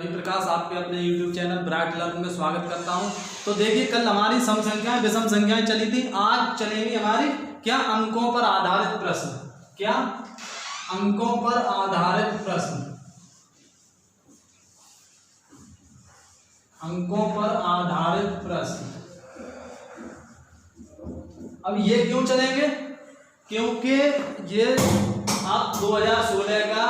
रवि प्रकाश आपके अपने YouTube channel bright learn में स्वागत करता हूं। तो देखिए, कल हमारी सम संख्याएं विषम संख्याएं चली थी। आज चलेंगी हमारी क्या अंकों पर आधारित प्रश्न। क्या अंकों पर आधारित प्रश्न। अंकों पर आधारित प्रश्न। अब ये क्यों चलेंगे? क्योंकि ये आप 2016 का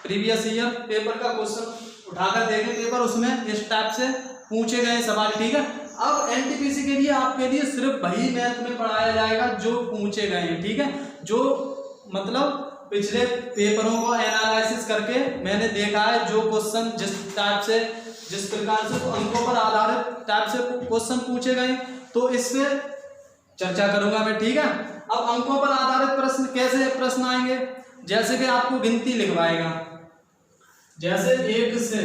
प्रीवियस ईयर पेपर का क्वेश्चन उठाकर देखें पेपर, उसमें इस टाइप से पूछे गए सवाल। ठीक है, अब एनटीपीसी के लिए आपके लिए सिर्फ वही मैथ में पढ़ाया जाएगा जो पूछे गए हैं। ठीक है, जो मतलब पिछले पेपरों को एनालिसिस करके मैंने देखा है, जो क्वेश्चन जिस टाइप से जिस प्रकार से अंकों पर आधारित टाइप से क्वेश्चन पूछे गए, तो इस पे चर्चा करूंगा मैं। ठीक है, अब अंकों पर आधारित प्रश्न कैसे प्रश्न आएंगे? जैसे कि आपको गिनती लिखवाएगा, जैसे 1 से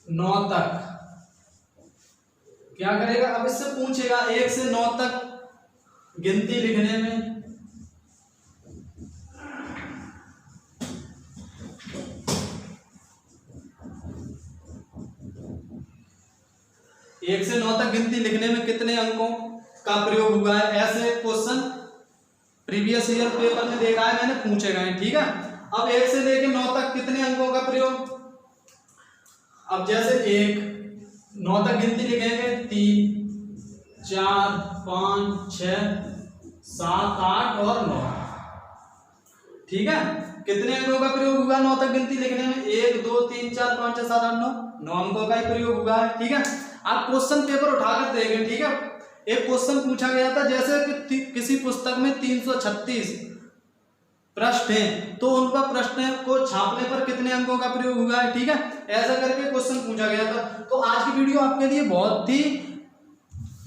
9 तक क्या करेगा? अब इससे पूछेगा 1 से 9 तक गिनती लिखने में एक से 9 तक गिनती लिखने में कितने अंकों का प्रयोग हुआ है? ऐसे क्वेश्चन प्रीवियस ईयर पेपर में देखा है मैंने, पूछे गए। ठीक है, अब 1 से लेकर 9 तक कितने अंकों का प्रयोग? अब जैसे 1 9 तक गिनती लिखेंगे 3 4 5 6 7 8 और 9। ठीक है, कितने अंकों का प्रयोग हुआ 9 तक गिनती लिखने में? 1 2 3 4 5 6 7 8 9 अंकों का ही प्रयोग हुआ है। ठीक है, आप क्वेश्चन पेपर उठाकर देखें। ठीक है, एक क्वेश्चन पूछा गया था, जैसे कि किसी पुस्तक में 336 प्रश्न हैं, तो उनका प्रश्न को छापने पर कितने अंकों का प्रयोग हुआ है। ठीक है, ऐसा करके क्वेश्चन पूछा गया था। तो आज की वीडियो आपके लिए बहुत ही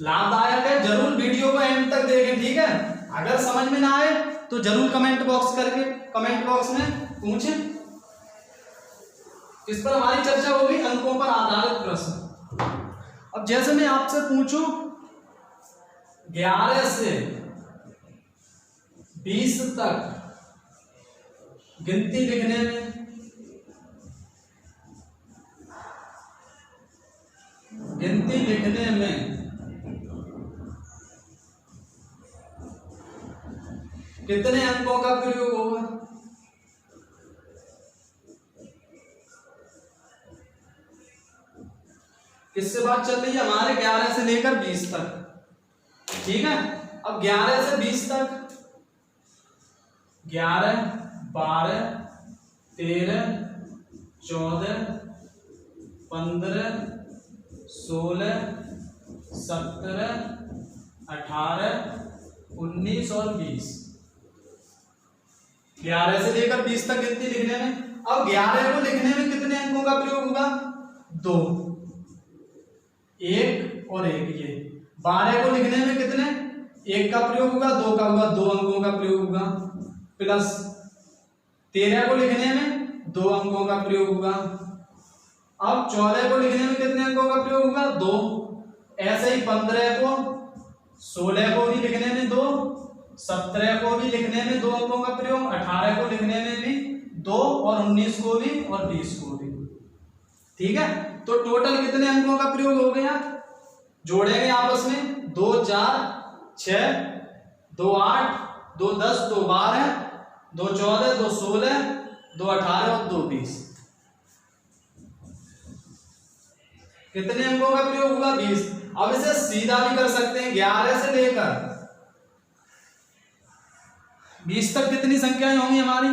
लाभदायक है, जरूर वीडियो को एंड तक देखें। ठीक है, अगर समझ में ना आए तो जरूर कमेंट बॉक्स में पूछें। इस पर हमारी चर्चा होगी, अंकों पर आधारित प्रश्न। अब जैसे मैं आपसे पूछूं 11 से 20 तक गिनती लिखने में कितने अंकों का प्रयोग होगा? किससे बात चल रही है? हमारे 11 से लेकर 20 तक। ठीक है, अब 11 से 20 तक 11 12 13 14 15 16 17 18 19 और 20। 11 से लेकर 20 तक गिनती लिखने में, अब 11 को लिखने में कितने अंकों का प्रयोग होगा? 2, 1 और 1। ये 12 को लिखने में कितने? 1 का प्रयोग होगा, 2 का होगा, 2 अंकों का प्रयोग होगा। प्लस 13 को लिखने में 2 अंकों का प्रयोग होगा। अब 14 को लिखने में कितने अंकों का प्रयोग होगा? 2। ऐसे ही 15 को 16 को भी लिखने में 2, 17 को भी लिखने में 2 अंकों का प्रयोग, 18 को लिखने में भी 2 और 19 को भी और 20 को भी। ठीक है, तो टोटल कितने अंकों का प्रयोग हो गया? जोड़ेंगे आपस में 2 4 6 2 8 2 10 2 12 2 14 2 16 2 18 और 2 20। कितने अंकों का प्रयोग होगा? 20। अब इसे सीधा भी कर सकते हैं, 11 से लेकर 20 तक कितनी संख्याएं होंगी हमारी?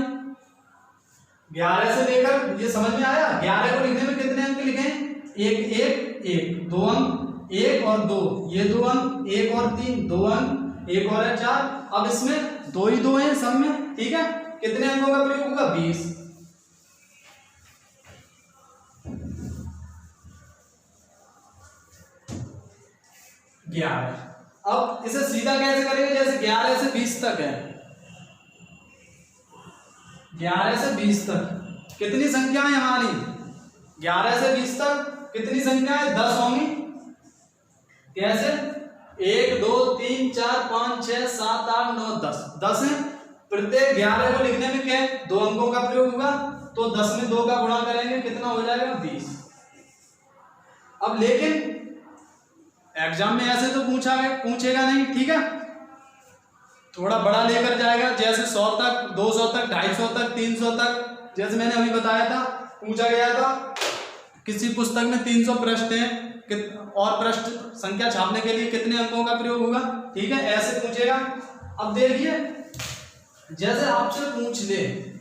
11 से लेकर, ये समझ में आया? 11 को लिखने में कितने अंक लिखें? 1 1 1 2 अंक, 1 और 2 ये 2 अंक, 1 और 3 2 अंक, 1 और 4। अब इसमें 2 ही 2 हैं सब में। ठीक है, कितने अंकों का प्रयोग होगा? 20। अब इसे सीधा कैसे करेंगे? जैसे 11 से 20 तक है, 11 से 20 तक कितनी संख्या है हमारी? 11 से 20 तक कितनी संख्या है? 10 होंगी। कैसे? 1 2 3 4 5 6 7 8 9 10 10 है। प्रत्येक 11 को लिखने में क्या है? 2 अंकों का प्रयोग होगा। तो 10 में 2 का गुणा करेंगे कितना हो जाएगा 20। अब लेकिन एग्जाम में ऐसे तो पूछेगा नहीं, ठीक है, थोड़ा बड़ा लेकर जाएगा, जैसे 100 तक, 200 तक, 250 तक, 300 तक। जैसे मैंने अभी बताया था, पूछा गया था किसी पुस्तक में 300 पृष्ठ हैं और पृष्ठ संख्या छापने के लिए कितने अंकों का प्रयोग होगा, ठीक है, ऐसे पूछेगा। अब देखिए जैसे आपसे पूछ ले,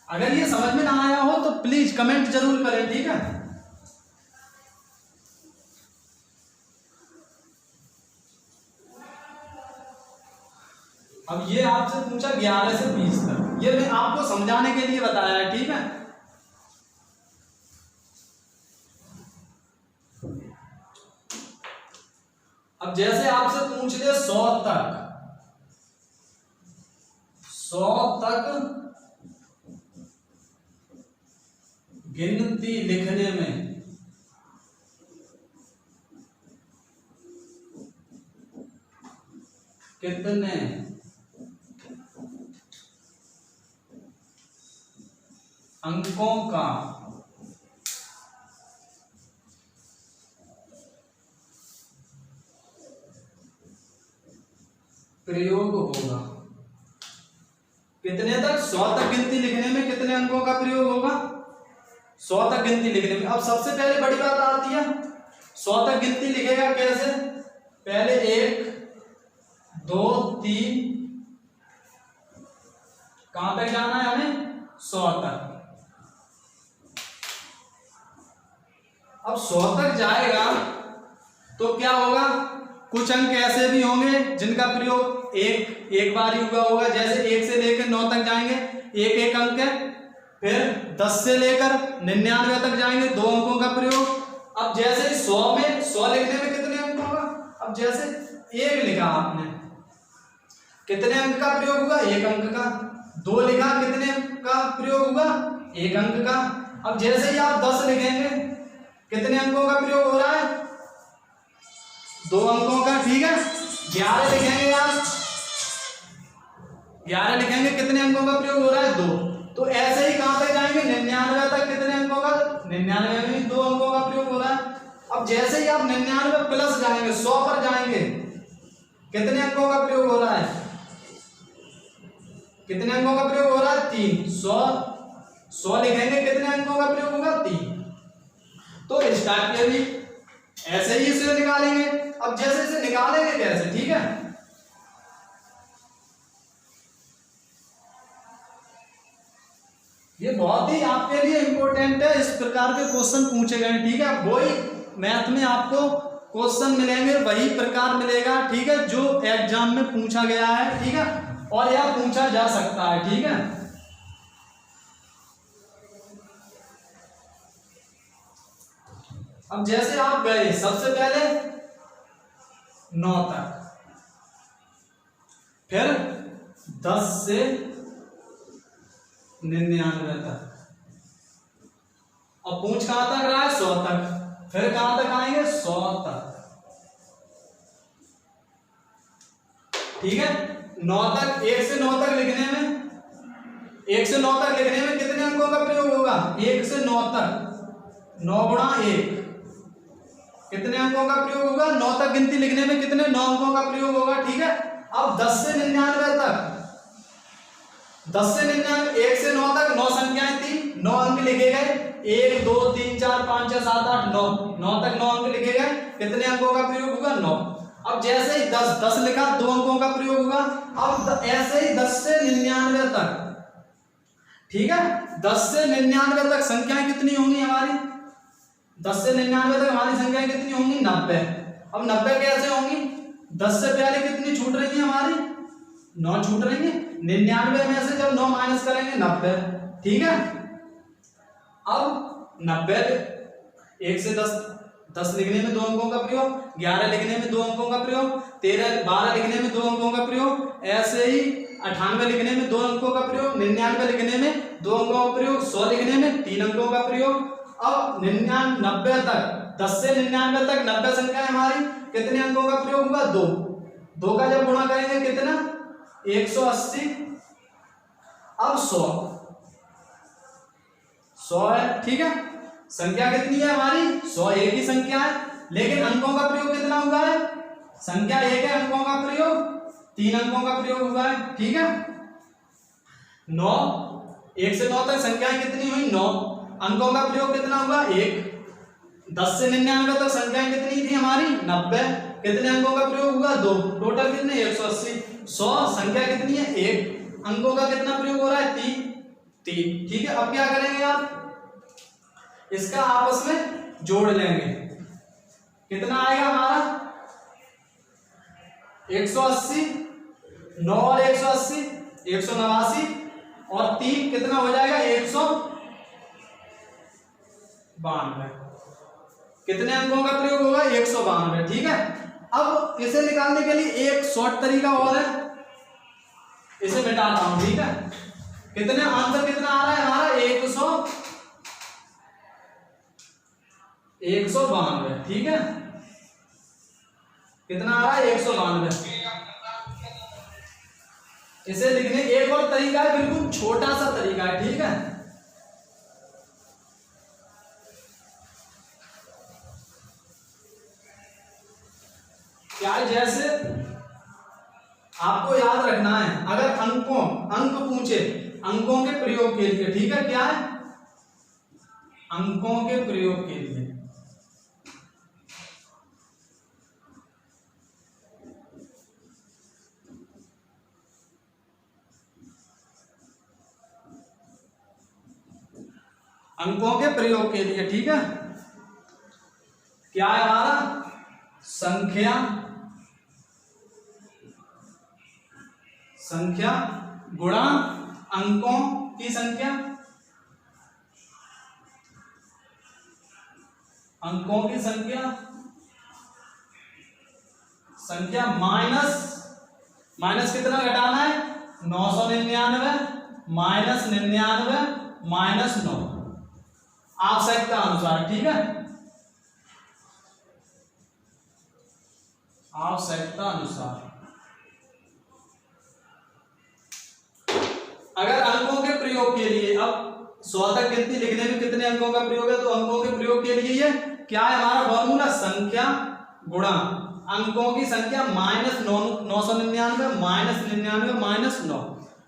अगर ये समझ में ना आया हो तो प्लीज कमेंट जरूर करें, ठीक है। अब ये आपसे पूछा 11 से 20 तक, ये मैं आपको समझाने के लिए बताया है, ठीक है। अब जैसे आपसे पूछ ले 100 तक, 100 तक गिनती लिखने में कितने अंकों का प्रयोग होगा, कितने तक, 100 तक गिनती लिखने में कितने अंकों का प्रयोग होगा, 100 तक गिनती लिखने में। अब सबसे पहले बड़ी बात आती है, 100 तक गिनती लिखेगा कैसे, पहले 1 2 3, कहां तक जाना है हमें, 100 तक। अब 100 तक जाएगा तो क्या होगा, कुछ अंक ऐसे भी होंगे जिनका प्रयोग एक बार ही हुआ होगा, जैसे 1 से लेकर 9 तक जाएंगे, एक अंक है। फिर 10 से लेकर 99 तक जाएंगे, 2 अंकों का प्रयोग। अब जैसे 100 में 100 लिखने में कितने अंक होगा, अब जैसे 1 लिखा आपने, कितने अंक का प्रयोग होगा, 1 अंक का। 2 लिखा, कितने अंक का प्रयोग होगा, 1 अंक का। अब जैसे ही आप 10 लिखेंगे, कितने अंकों का प्रयोग हो रहा है, 2 अंकों का, ठीक है। 11 लिखेंगे आप, 11 लिखेंगे, कितने अंकों का प्रयोग हो रहा है, 2। तो ऐसे ही कहां तक जाएंगे, 99 तक, कितने अंकों का, 99 में 2 अंकों का प्रयोग हो रहा है। अब जैसे ही आप 99 प्लस जाएंगे, 100 पर जाएंगे, कितने अंकों का प्रयोग हो रहा है, कितने अंकों का प्रयोग हो रहा है, 3। 100 लिखेंगे, कितने अंकों का प्रयोग होगा, 3। तो इस टाइप के भी ऐसे ही इसे निकालेंगे। अब जैसे इसे निकालेंगे कैसे, ठीक है, ये बहुत ही आपके लिए इंपॉर्टेंट है, इस प्रकार के क्वेश्चन पूछे गए, ठीक है। वही मैथ में आपको क्वेश्चन मिलेंगे, वही प्रकार मिलेगा, ठीक है, जो एग्जाम में पूछा गया है, ठीक है, और यह पूछा जा सकता है, ठीक है। अब जैसे आप गए सबसे पहले 9 तक, फिर 10 से 99 तक, और पूछ कहां तक रहा है, 100 तक। फिर कहां तक आएंगे, 100 तक, ठीक है। 9 तक, 1 से 9 तक लिखने में, 1 से 9 तक लिखने में कितने अंकों का प्रयोग होगा, 1 से 9 तक, 9 गुणा 1, कितने अंकों का प्रयोग होगा, 9 तक गिनती लिखने में कितने, 9 अंकों का प्रयोग होगा, ठीक है। अब 10 से 99 तक, 10 से 99, 1 से 9 तक 9 संख्याएं थी, 9 अंक लिखे गए, 1 2 3 4 5 6 7 8 9, 9 तक 9 अंक लिखे गए, कितने अंकों का प्रयोग होगा, 9। अब जैसे ही 10 लिखा, 2 अंकों का प्रयोग होगा। अब ऐसे ही 10 से 99 तक, ठीक है, 10 से 99 तक संख्याएं कितनी होंगी हमारी, 10 से 99 तक हमारी संख्याएं कितनी होंगी, 90। अब 90 कैसे होंगी, 10 से पहले कितनी छूट रही है हमारी, 9 छूट रही है, 99 में से जब 9 माइनस करेंगे 90, ठीक है। अब 90, 1 से 10 लिखने में 2 अंकों का प्रयोग, 11 लिखने में 2 अंकों का प्रयोग, 12 लिखने में 2 अंकों का प्रयोग, ऐसे ही 98 लिखने में 2 अंकों का प्रयोग, 99 लिखने में 2 अंकों का प्रयोग, 100 लिखने में 3 अंकों का प्रयोग। अब 99 तक, 10 से 99 तक 90 संख्या हमारी, कितने अंकों का प्रयोग होगा, 2 का जब गुणा करेंगे कितना, 180। अब 100, 100 है, ठीक है। संख्या कितनी है हमारी 100, एक ही संख्या है, लेकिन अंकों का प्रयोग कितना हुआ है, संख्या एक है, अंकों का प्रयोग 3 अंकों का प्रयोग हुआ है, ठीक है। 9, 1 से 9 तक संख्याएं कितनी हुई 9, अंकों का प्रयोग कितना हुआ 1। 10 से 99 तक संख्याएं कितनी थी हमारी 90, कितने अंकों का प्रयोग हुआ 2, टोटल कितने 180। 100 संख्या कितनी है 1, अंकों का कितना प्रयोग हो रहा है 3, ठीक है। अब क्या करेंगे आप, इसका आपस में जोड़ लेंगे, कितना आएगा हमारा 180, 9 और 180 189, और 3 कितना हो जाएगा 192, कितने अंकों का प्रयोग होगा 192, ठीक है। अब इसे निकालने के लिए एक शॉर्ट तरीका और है, इसे मिटाता हूं, ठीक है। कितने आंसर कितना आ रहा है हमारा 192, ठीक है, कितना आ रहा है 192। इसे लिखने एक और तरीका है, बिल्कुल छोटा सा तरीका है, ठीक है। क्या है, जैसे आपको याद रखना है, अगर अंक पूछे अंकों के प्रयोग के लिए, ठीक है, क्या है अंकों के प्रयोग के लिए, अंकों के प्रयोग के लिए, ठीक है, क्या है हमारा संख्या गुणा अंकों की संख्या, अंकों की संख्या माइनस कितना घटाना है 999 -99 -9 आवश्यकता अनुसार, ठीक है, आवश्यकता अनुसार। अगर अंकों के प्रयोग के लिए, अब 100 तक गिनती लिखने में कितने अंकों का प्रयोग है, तो अंकों के प्रयोग के लिए ये क्या है हमारा फॉर्मूला, संख्या गुणा अंकों की संख्या -999 -99 -9,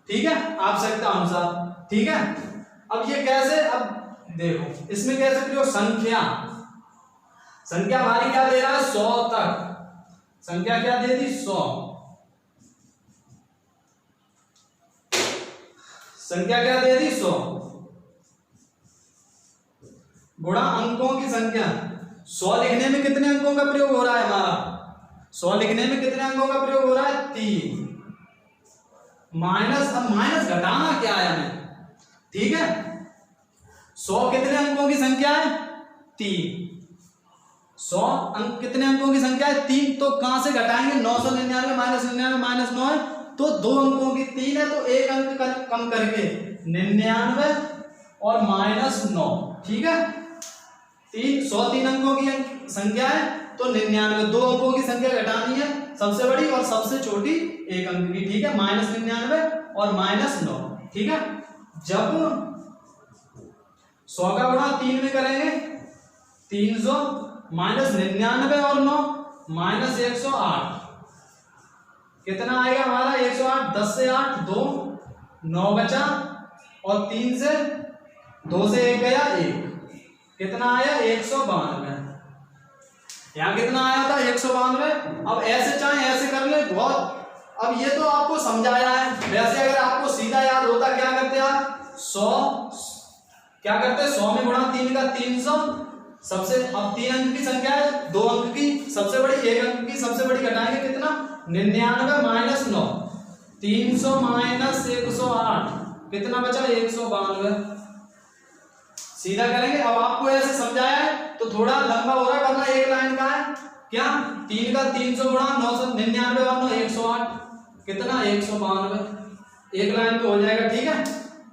ठीक है, आवश्यकता अनुसार, ठीक है। अब ये कैसे, अब देखो इसमें कैसे प्रयोग, संख्या हमारी क्या दे रहा है 100 तक, संख्या क्या दे दी 100, संख्या क्या दे दी 100 गुणा अंकों की संख्या। 100 लिखने में कितने अंकों का प्रयोग हो रहा है हमारा, 100 लिखने में कितने अंकों का प्रयोग हो रहा है 3, माइनस, अब माइनस घटाना क्या है हमें, ठीक है। 100 कितने अंकों की संख्या है 3, 100 अंक कितने अंकों की संख्या है 3, तो कहां से घटाएंगे 999 -99 -9 है, तो 2 अंकों की 3 है, तो एक अंक कम करके 99 और -9, ठीक है। 103 अंकों की संख्या है, तो 99, 2 अंकों की संख्या घटानी है, सबसे बड़ी और सबसे छोटी एक अंक की, ठीक है, -99 और -9, ठीक है। जब 100 का गुणा 3 में करेंगे 300 -99 और 9 -108, कितना आएगा हमारा 108, 10 से 8 2, 9 बचा, और 3 से 2 से 1 गया 1, कितना आया 192, यहाँ कितना आया था 192। अब ऐसे चाहे ऐसे कर ले बहुत, अब ये तो आपको समझाया है, वैसे अगर आपको सीधा याद होता क्या करते आप 100 क्या करते 100 में गुणा 3 का 300, सबसे, अब 3 अंक की संख्या है, 2 अंक की सबसे बड़ी, 1 अंक की सबसे बड़ी घटाएंगे कितना 99 -9, 300 -108, कितना बचा 192, सीधा करेंगे। अब आपको ऐसे समझाया है तो थोड़ा लंबा हो रहा है, वरना एक लाइन का है, क्या 3 का 300 गुणा 999 और 9 108, कितना 192, एक लाइन पे हो जाएगा, ठीक है।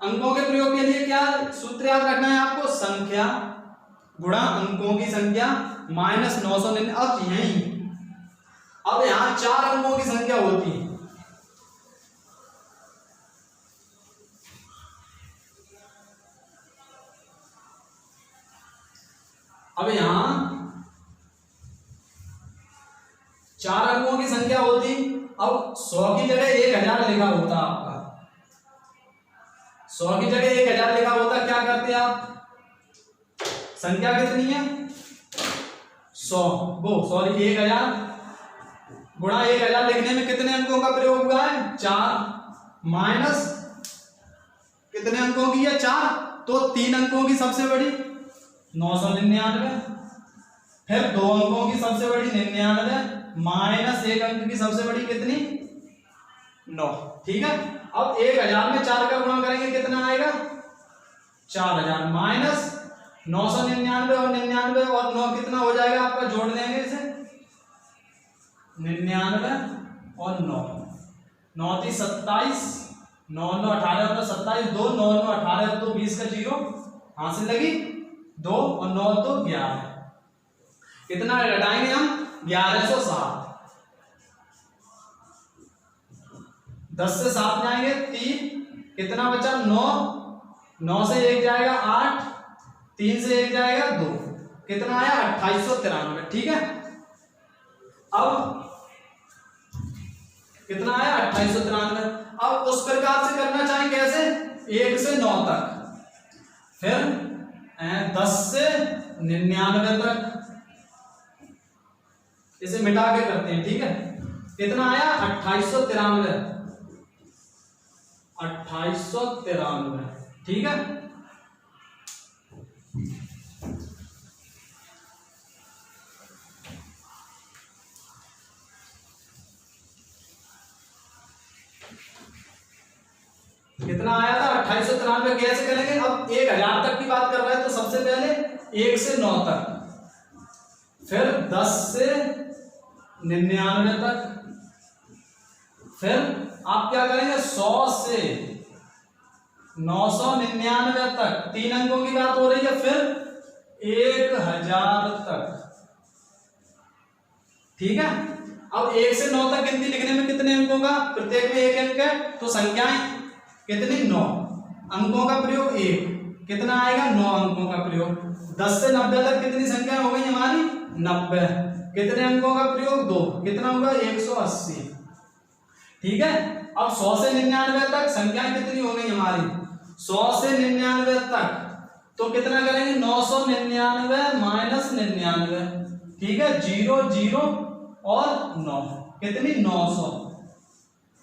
अंकों के प्रयोग के लिए क्या सूत्र याद रखना है आपको, संख्या गुणा अंकों की संख्या -999। अब यहां 4 अंकों की संख्या होती है, अब यहां 4 अंकों की संख्या होती, अब 100 की जगह 1000 लिखा होता आपका, 100 की जगह 1000 लिखा होता, क्या करते आप, संख्या कितनी है 100, वो सॉरी 1000 गुणा 1000 लिखने में कितने अंकों का प्रयोग हुआ है 4, माइनस कितने अंकों की है 4, तो 3 अंकों की सबसे बड़ी 999, फिर 2 अंकों की सबसे बड़ी 99, माइनस 1 अंक की सबसे बड़ी कितनी 9। ठीक है, अब 1000 में 4 का गुणा करेंगे कितना आएगा 4000, माइनस 999 और 99 और 9 कितना हो जाएगा आपका, जोड़ देंगे इसे 99 और 9, 9 3 27, 9 9 18 और 27, 2 9 9 18 तो 20 का 0 हासिल लगी 2 और 9 तो 11, कितना घटाएंगे हम 1160, 10 से 7 जाएंगे 3, कितना बचा 9, 9 से 1 जाएगा 8, 3 से 1 जाएगा 2, कितना आया 2893। ठीक है, अब कितना आया 2893। अब उस प्रकार से करना चाहें कैसे, 1 से 9 तक, फिर 10 से 99 तक, इसे मिटा के करते हैं। ठीक है, कितना आया 2893, 2893। ठीक है, कितना आया था 2893, कैसे करेंगे, अब 1000 तक की बात कर रहे हैं तो सबसे पहले 1 से 9 तक, फिर 10 से 99 तक, फिर आप क्या करेंगे 100 से 999 तक, 3 अंकों की बात हो रही है, फिर 1000 तक। ठीक है, अब 1 से 9 तक गिनती लिखने में कितने अंकों का, प्रत्येक में 1 अंक है, तो संख्याएं कितनी 9, अंकों का प्रयोग 1, कितना आएगा 9 अंकों का प्रयोग। 10 से 90 तक कितनी संख्या हो गई हमारी 90, कितने अंकों का प्रयोग 2, कितना होगा 180। ठीक है, अब 100 से 99 तक संख्याएं कितनी हो गई हमारी 100 से 99 तक, तो कितना करेंगे 999 माइनस 99। ठीक है, 0 0 और 9, कितनी 900,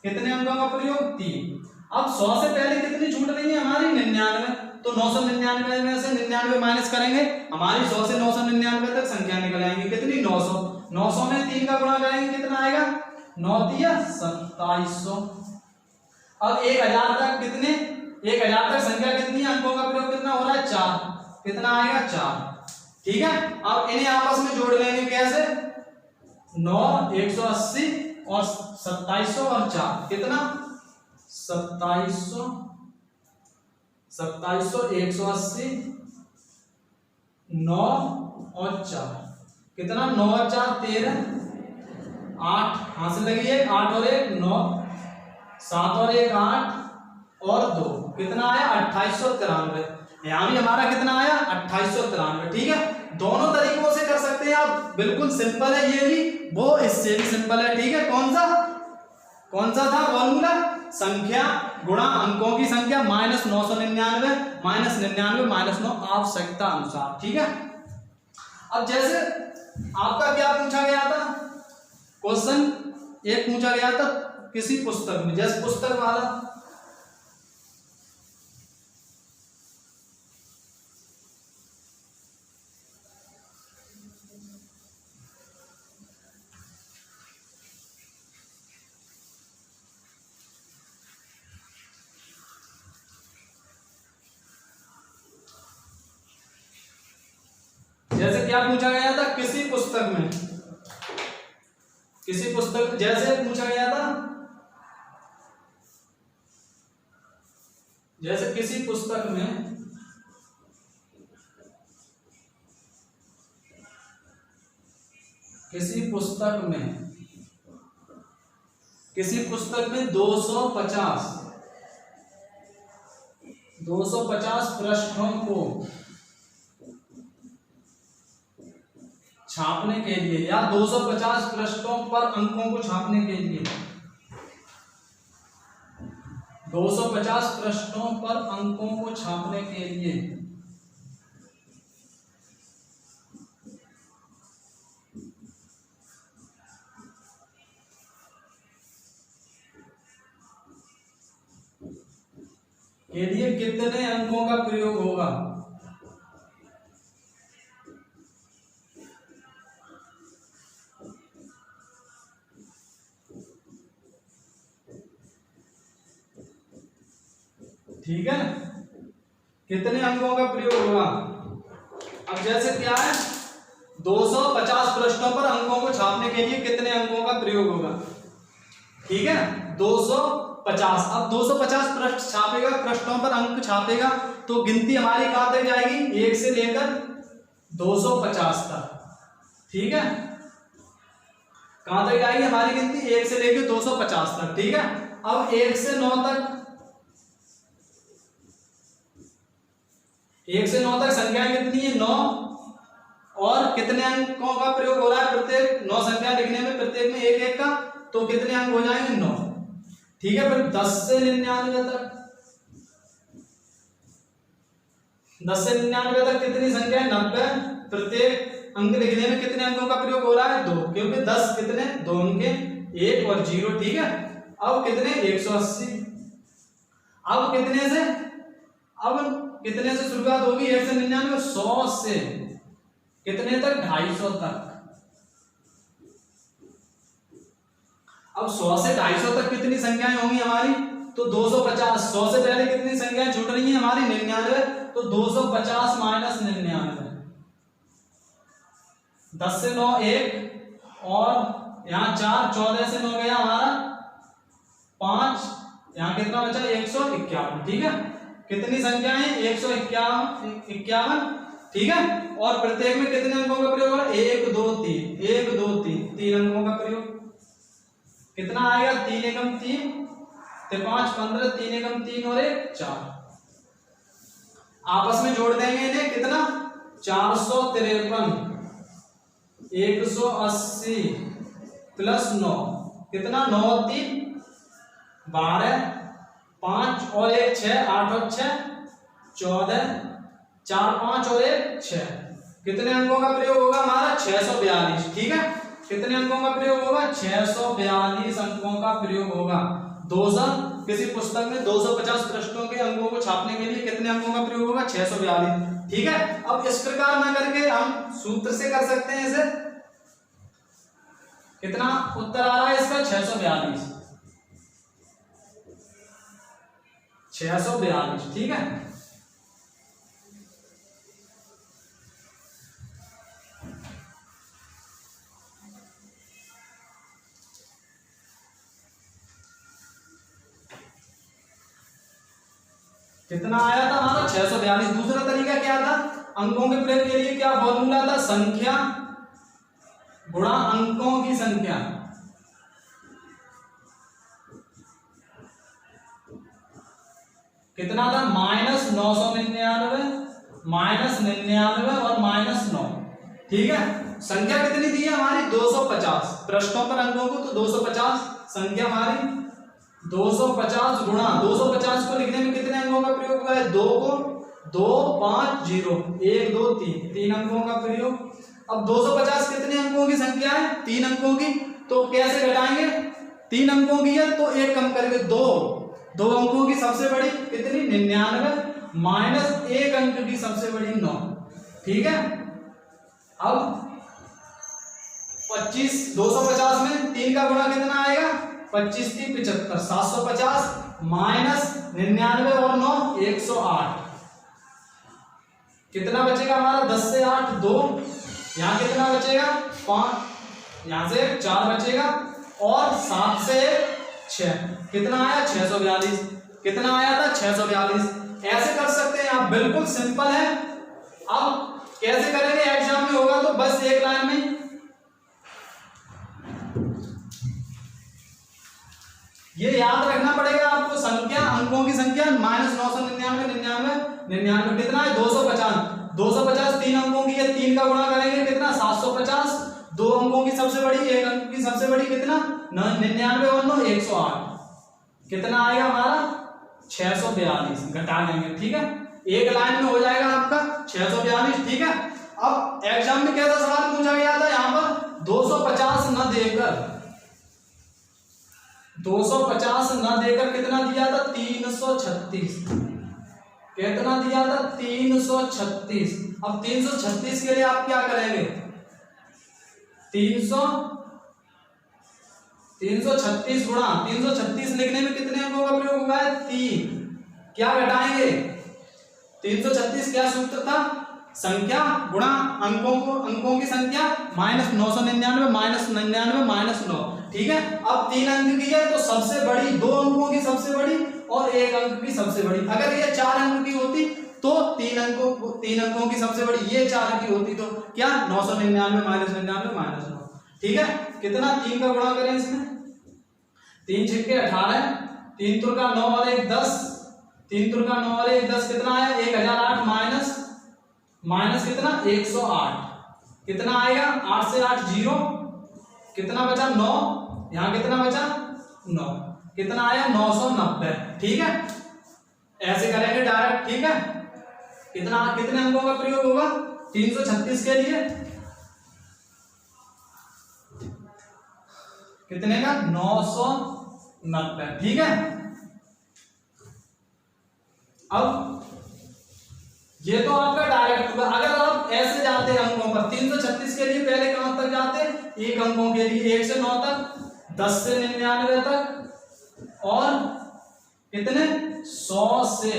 कितने अंकों का प्रयोग 3। अब 100 से पहले कितनी छूट रही है हमारी 99, तो 999 में से 99 माइनस करेंगे, हमारी 100 से 999 तक संख्या निकल आएंगी, कितनी 900, 900 में 3 का गुणा करेंगे कितना आएगा 9 3 2700। अब 1000 तक कितने, 1000 तक संख्या कितनी अंकों का प्रयोग कितना हो रहा है 4, कितना आएगा 4। ठीक है, अब इन्हें आपस में जोड़ लेंगे कैसे, 9 180 और 2700 और 4, कितना 2700 180, 9 और 4, कितना 9 और 4 13, 8 हासिल लगी है, 8 और 1 9, 7 और 1 8 और 2, कितना आया 2893। यहां भी हमारा कितना आया 2893। ठीक है, दोनों तरीकों से कर सकते हैं आप, बिल्कुल सिंपल है, ये भी वो इससे भी सिंपल है। ठीक है, कौन सा था फॉर्मूला, संख्या गुणा अंकों की संख्या माइनस 999 माइनस 99 माइनस 9 आवश्यकता अनुसार। ठीक है, अब जैसे आपका क्या पूछा गया था, क्वेश्चन एक पूछा गया था किसी पुस्तक में, जैसे पुस्तक वाला जैसे क्या पूछा गया था किसी पुस्तक में, किसी पुस्तक जैसे पूछा गया था, जैसे किसी पुस्तक में किसी पुस्तक में 250 पृष्ठों को छापने के लिए या 250 पृष्ठों पर अंकों को छापने के लिए 250 पृष्ठों पर अंकों को छापने के लिए कितने अंकों का प्रयोग होगा? ठीक है, कितने अंकों का प्रयोग होगा? अब जैसे क्या है, 250 पृष्ठों पर अंकों को छापने के लिए कितने अंकों का प्रयोग होगा? ठीक है, 250। अब 250 पृष्ठ छापेगा, पृष्ठों पर अंक छापेगा, तो गिनती हमारी कहां तक जाएगी? 1 से लेकर 250 तक। ठीक है, कहां तक जाएगी हमारी गिनती? 1 से लेकर 250 तक। ठीक है, अब 1 से 9 तक, 1 से 9 तक संख्याएं कितनी है? 9। और कितने अंकों का प्रयोग हो रहा है? प्रत्येक 9 संख्या लिखने में प्रत्येक में एक एक का, तो कितने अंक हो जाएंगे? 9। ठीक है, फिर 10 से 99 तक, 10 से 99 तक कितनी संख्या है? 90। प्रत्येक अंक लिखने में कितने अंकों का प्रयोग हो रहा है? 2, क्योंकि 10 कितने? 2 अंक, 1 और 0। ठीक है, अब कितने? 180। अब कितने से, अब कितने से शुरुआत होगी? 1 से 99, 100 से कितने तक? 250 तक। अब 100 से 250 तक कितनी संख्याएं होंगी हमारी? तो 250। 100 से पहले कितनी संख्याएं छूट रही हैं हमारी? 99। तो 250 माइनस 99, 10 से 9 1 और यहाँ 4, 14 से 9 गया हमारा 5, यहाँ कितना बचा? 151। ठीक है, कितनी संख्याएं? 151। ठीक है, और प्रत्येक में कितने अंकों का प्रयोग हो रहा है? 1 2 3, 1 2 3, 3 अंकों का प्रयोग। कितना आएगा? 3 एकम 3, 5 15, 3 एकम 3 और 1 4। आपस में जोड़ देंगे इन्हें, कितना? 453, 180 प्लस 9, कितना? 9 3 12, 5 और 1 6, 8 और 6 14, 4 5 और 1 6। कितने अंकों का प्रयोग होगा हमारा? 642। ठीक है, कितने अंकों का प्रयोग होगा? 642 अंकों का प्रयोग होगा। 200 किसी पुस्तक में 250 पृष्ठों के अंकों को छापने के लिए कितने अंकों का प्रयोग होगा? 642। ठीक है, अब इस प्रकार ना करके हम सूत्र से कर सकते हैं इसे। कितना उत्तर आ रहा है इसका? 642। 642। ठीक है, कितना आया था हमारा? 642। दूसरा तरीका क्या था अंकों के प्रयोग के लिए? क्या फॉर्मूला था? संख्या गुणा अंकों की संख्या। कितना था? -999, -99 और -9। ठीक है, संख्या कितनी दी है हमारी? 250। पृष्ठों पर अंकों को तो 250 संख्या हमारी 250 गुणा 250 को लिखने में कितने अंकों का प्रयोग हुआ है? 2 को 2 5 0 1 2 3, 3 अंकों का प्रयोग। अब 250 कितने अंकों की संख्या है? 3 अंकों की। तो कैसे घटाएंगे? 3 अंकों की है तो 1 कम करके 2 अंकों की सबसे बड़ी कितनी? 99 माइनस 1 अंक की सबसे बड़ी 9। ठीक है, अब 25, 250 में 3 का गुणा कितना आएगा? 25 3 75, 750 माइनस 99 और 9 108। कितना बचेगा हमारा? 10 से 8 2, यहाँ कितना बचेगा? 5, यहाँ से 4 बचेगा और 7 से 6 कितना आया? 642। कितना आया था? 642। ऐसे कर सकते हैं आप, बिल्कुल सिंपल है। अब कैसे करेंगे? एग्जाम में होगा तो बस एक लाइन में ये याद रखना पड़ेगा आपको। संख्या अंकों की संख्या -999 99 99 कितना है? 250। 250 3 अंकों की है, 3 का गुणा करेंगे कितना 750, 2 अंकों की सबसे बड़ी, 1 अंक की सबसे बड़ी कितना 99 और 9 108, कितना आएगा हमारा 642, घटा लेंगे। ठीक है, एक लाइन में हो जाएगा आपका 642। ठीक है, अब एग्जाम में कैसा सवाल पूछा गया था, यहाँ पर 250 न देकर, 250 न देकर कितना दिया था 336, कितना दिया था 336। अब 336 के लिए आप क्या करेंगे, 336 गुणा 336 लिखने में कितने अंकों का प्रयोग हुआ है 3, क्या घटाएंगे 336, क्या सूत्र था, संख्या गुणा अंकों को, अंकों की संख्या माइनस 999 माइनस 99 माइनस 9। ठीक है, अब 3 अंक की है तो सबसे बड़ी, 2 अंकों की सबसे बड़ी और 1 अंक की सबसे बड़ी। अगर ये 4 अंक की होती तो 3 अंकों की सबसे बड़ी, ये 4 की होती तो क्या 999 माइनस 99 माइनस 9। ठीक है, कितना 3 का गुणा करें इसमें, 3 छिक्के 18, 3 तुर का 9 और 1 10, 3 तुर का 9 और 1 10, कितना आया 1008 माइनस माइनस कितना 108, कितना आएगा 8 से 8 0, कितना बचा 9, यहाँ कितना बचा 9, कितना आया 990। ठीक है, ऐसे करेंगे डायरेक्ट। ठीक है, कितना, कितने अंकों का प्रयोग होगा 336 के लिए, कितने का 990। ठीक है, अब ये तो आपका डायरेक्ट होगा। अगर आप ऐसे जाते हैं अंकों पर, 336 के लिए पहले कहां तक जाते, 1 अंकों के लिए 1 से 9 तक, 10 से 99 तक और कितने 100 से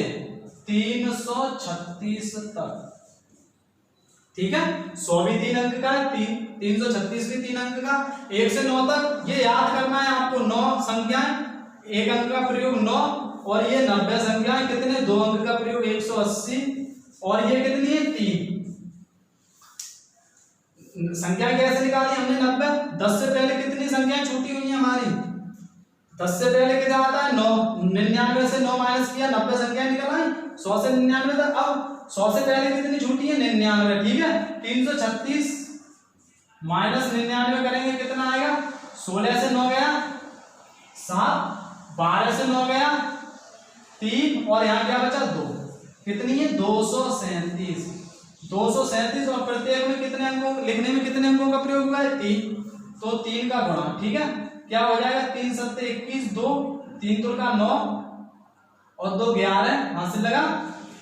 336 तक। ठीक है, 100 भी 3 अंक का है, 336 भी 3 अंक का, 1 से 9 तक ये याद करना है आपको, 9 संख्याएं, 1 अंक का प्रयोग 9 और ये 90 संख्याएं, कितने 2 अंक का प्रयोग 180 और ये कितनी है 3। संख्या कैसे निकाली हमने 90, 10 से पहले कितनी संख्याएं छूटी हुई है हमारी, 10 से पहले कितना आता है 9, 99 से 9 माइनस किया 90 संख्या निकल आई, 100 से 99 तक। अब 100 से पहले कितनी छूटी है 99। ठीक है, 336 माइनस 99 करेंगे कितना आएगा, 16 से 9 गया 7, 12 से 9 गया 3 और यहाँ क्या बचा 2, कितनी है 237, 237 और प्रत्येक में कितने अंकों, लिखने में कितने अंकों का प्रयोग हुआ है 3, तो 3 का गुणा। ठीक है, क्या हो जाएगा 3 7 21, 2 3 तुर का 9 और 2 11, हाथ से लगा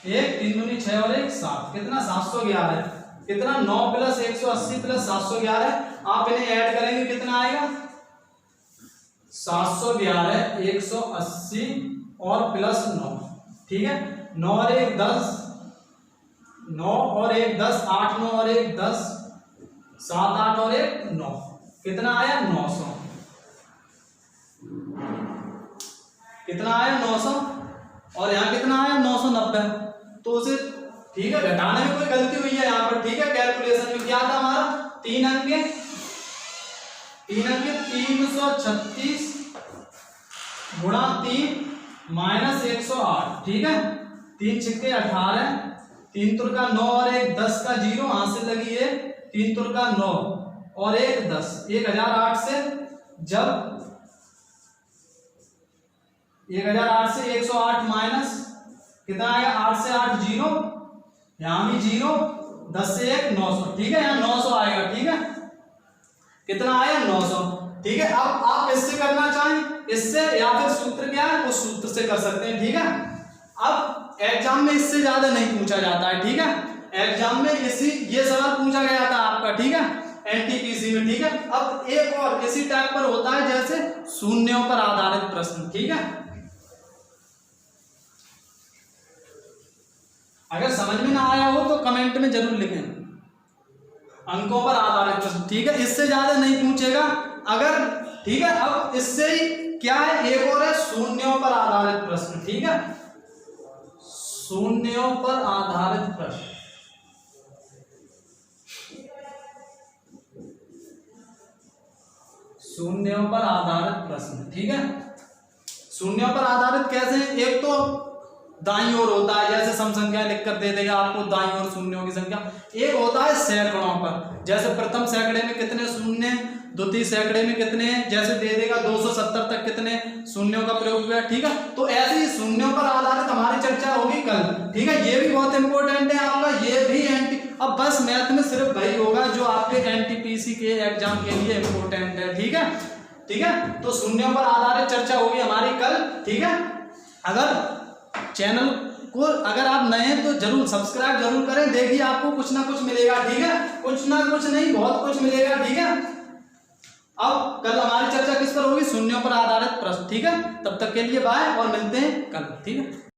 1 3 दूनी 6 और 1 7, कितना 711, कितना 9 प्लस 180 प्लस 711, आप इन्हें ऐड करेंगे कितना आएगा 711 180 और प्लस 9। ठीक है, 9 और 1 10, 9 और 1 10, 8 9 और 1 10, 7 8 और 1 9, कितना आया 900, कितना आया 900 और यहाँ कितना आया 990। तो उसे ठीक है, घटाने में कोई गलती हुई है यहाँ पर। ठीक है, कैलकुलेशन में क्या था हमारा 3 अंक 336 गुणा 3 माइनस 108। ठीक है, 3 छिक्के 18, 3 तुर का 9 और 1 10 का 0, हाथ से लगी है 3 तुर का 9 और 1 10, 1008 से जब 1008 से 108 माइनस कितना आएगा 8 से 8 0, यहां भी 0, 10 से 1 900। ठीक है, यहाँ 900 आएगा। ठीक है, कितना आया 900। ठीक है, अब आप इससे करना चाहें इससे या फिर सूत्र क्या है उस सूत्र से कर सकते हैं। ठीक है, अब एग्जाम में इससे ज्यादा नहीं पूछा जाता है। ठीक है, एग्जाम में ये सवाल पूछा गया था आपका। ठीक है, एनटीपीसी में। ठीक है, अब एक और इसी टाइप पर होता है जैसे शून्यों पर आधारित प्रश्न। ठीक है, अगर समझ में ना आया हो तो कमेंट में जरूर लिखें, अंकों पर आधारित प्रश्न। ठीक है, इससे ज्यादा नहीं पूछेगा अगर। ठीक है, अब इससे ही क्या है एक और है शून्यों पर आधारित प्रश्न। ठीक है, शून्यों पर आधारित प्रश्न, शून्यों पर आधारित प्रश्न। ठीक है, शून्यों पर आधारित कैसे हैं, एक तो दाईं ओर होता है, जैसे सम संख्या लिख कर दे देगा आपको दाईं ओर शून्यों की संख्या। एक होता है सैकड़ों पर, जैसे प्रथम सैकड़े में कितने शून्य, द्वितीय सैकड़े में कितने, जैसे दे देगा 270 तक कितने शून्यों का प्रयोग हुआ, ठीक है। तो ऐसे ही शून्यों पर आधारित हमारी चर्चा होगी कल, ठीक है। ये भी बहुत इंपॉर्टेंट है आपका, ये भी अब बस मैथ में सिर्फ वही होगा जो आपके एनटीपीसी के एग्जाम के लिए इंपॉर्टेंट है, ठीक है, ठीक है। तो शून्यों पर आधारित चर्चा होगी हमारी कल, ठीक है। अगर चैनल को अगर आप नए हैं तो जरूर सब्सक्राइब जरूर करें, देखिए आपको कुछ ना कुछ मिलेगा, ठीक है, कुछ ना कुछ नहीं बहुत कुछ मिलेगा, ठीक है। अब कल हमारी चर्चा किस पर होगी, शून्यों पर आधारित प्रश्न, ठीक है। तब तक के लिए बाय और मिलते हैं कल, ठीक है।